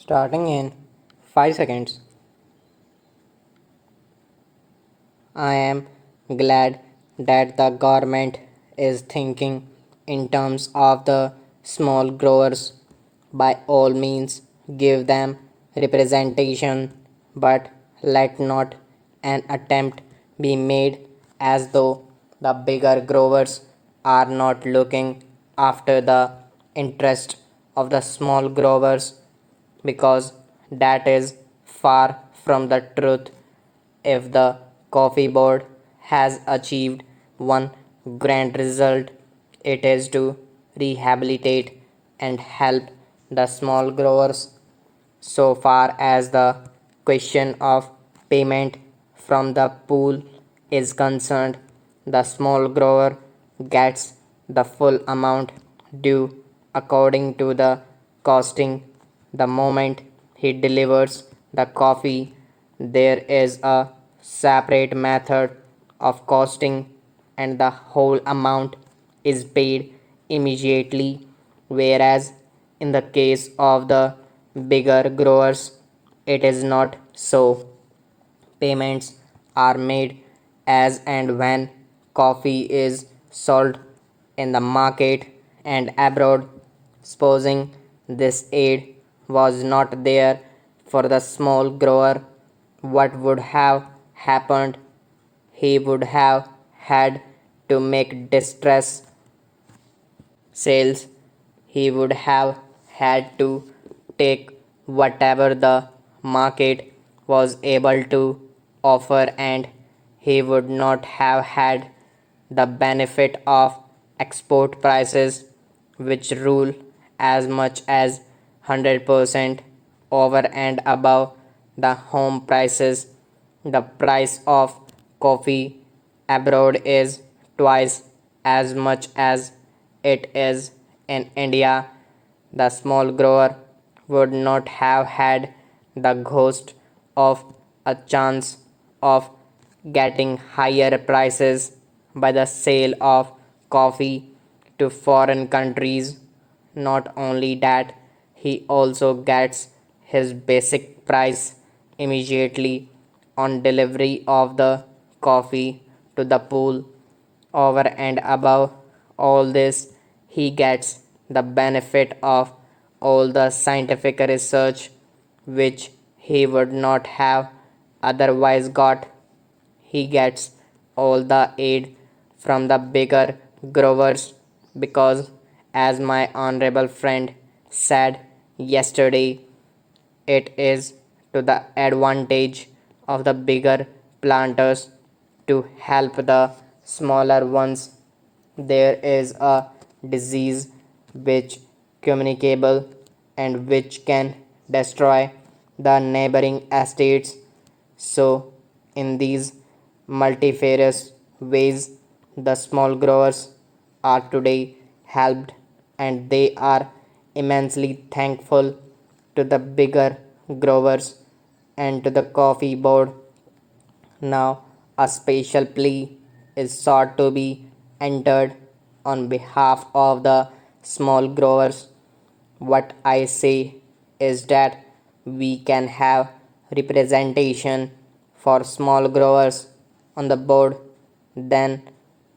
Starting in 5 seconds. I am glad that the government is thinking in terms of the small growers. By all means, give them representation, but let not an attempt be made as though the bigger growers are not looking after the interest of the small growers, because that is far from the truth. If the coffee board has achieved one grand result, it is to rehabilitate and help the small growers. So far as the question of payment from the pool is concerned, the small grower gets the full amount due according to the costing the moment he delivers the coffee. There is a separate method of costing, and the whole amount is paid immediately, whereas in the case of the bigger growers, it is not so. Payments are made as and when coffee is sold in the market and abroad. Supposing this aid was not there for the small grower, what would have happened? He would have had to make distress sales. He would have had to take whatever the market was able to offer, and he would not have had the benefit of export prices, which rule as much as 100% over and above the home prices. The price of coffee abroad is twice as much as it is in India. The small grower would not have had the ghost of a chance of getting higher prices by the sale of coffee to foreign countries. Not only that, he also gets his basic price immediately on delivery of the coffee to the pool. Over and above all this, he gets the benefit of all the scientific research which he would not have otherwise got. He gets all the aid from the bigger growers because, as my honorable friend said yesterday, it is to the advantage of the bigger planters to help the smaller ones. There is a disease which communicable and which can destroy the neighboring estates. So in these multifarious ways, the small growers are today helped, and they are immensely thankful to the bigger growers and to the coffee board. Now, a special plea is sought to be entered on behalf of the small growers. What I say is that we can have representation for small growers on the board, then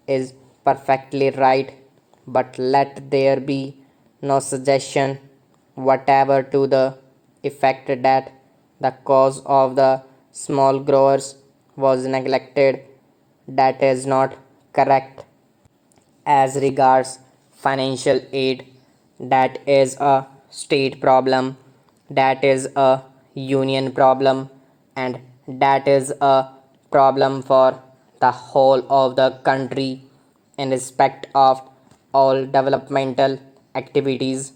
is perfectly right, but let there be no suggestion whatever to the effect that the cause of the small growers was neglected. That is not correct. As regards financial aid, that is a state problem, that is a union problem, and that is a problem for the whole of the country in respect of all developmental activities.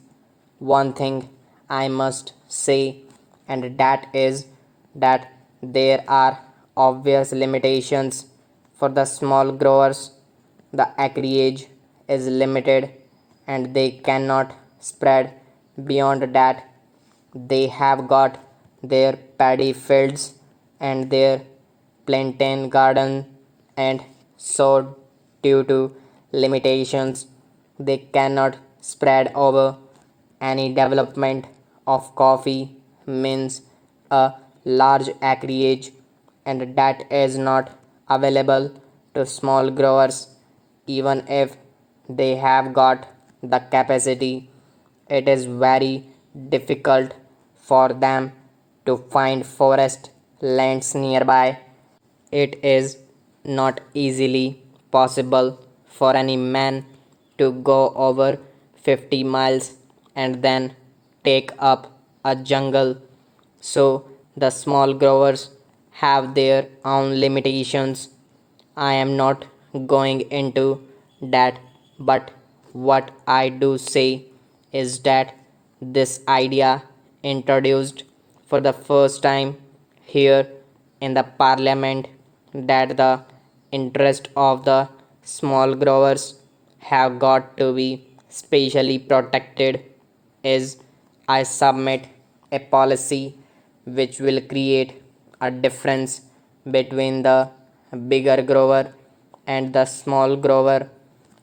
One thing I must say, and that is that there are obvious limitations for the small growers. The acreage is limited and they cannot spread beyond that. They have got their paddy fields and their plantain garden, and so due to limitations they cannot spread over any development of coffee means a large acreage, and that is not available to small growers even if they have got the capacity. It is very difficult for them to find forest lands nearby. It is not easily possible for any man to go over 50 miles and then take up a jungle. So the small growers have their own limitations. I am not going into that, but what I do say is that this idea introduced for the first time here in the parliament, that the interest of the small growers have got to be specially protected, is I submit a policy which will create a difference between the bigger grower and the small grower.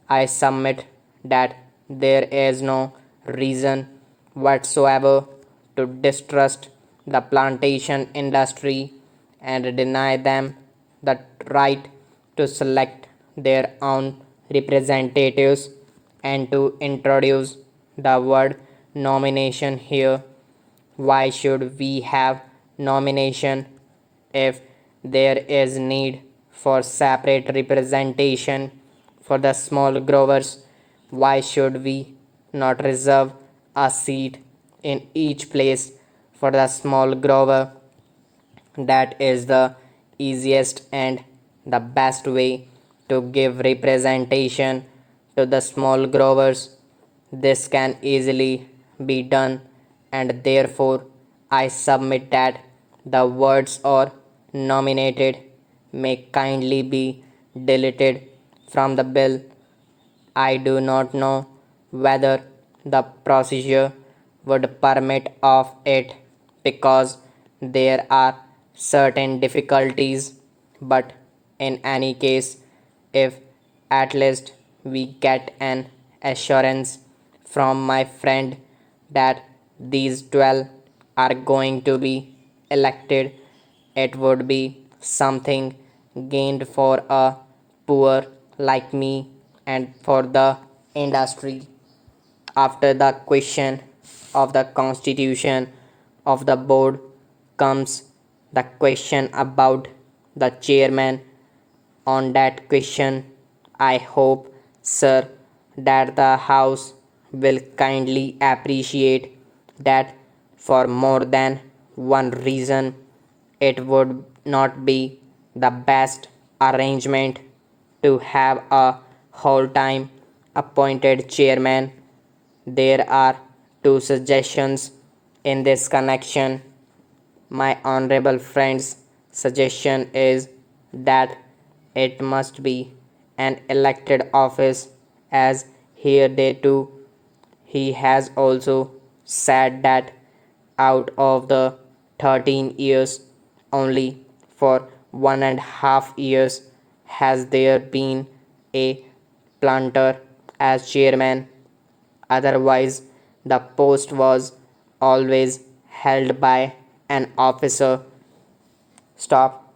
I submit that there is no reason whatsoever to distrust the plantation industry and deny them the right to select their own representatives and to introduce the word nomination here. Why should we have nomination if there is need for separate representation for the small growers? Why should we not reserve a seat in each place for the small grower? That is the easiest and the best way to give representation to the small growers. This can easily be done, and therefore I submit that the words "or nominated" may kindly be deleted from the bill. I do not know whether the procedure would permit of it because there are certain difficulties, but in any case, if at least we get an assurance from my friend that these 12 are going to be elected, it would be something gained for a poor like me and for the industry. After the question of the constitution of the board comes the question about the chairman. On that question, I hope, sir, that the House will kindly appreciate that for more than one reason it would not be the best arrangement to have a whole time appointed chairman. There are two suggestions in this connection. My honorable friend's suggestion is that it must be an elected office, as hitherto he has also said that out of the 13 years, only for 1.5 years has there been a planter as chairman. Otherwise, the post was always held by an officer. Stop.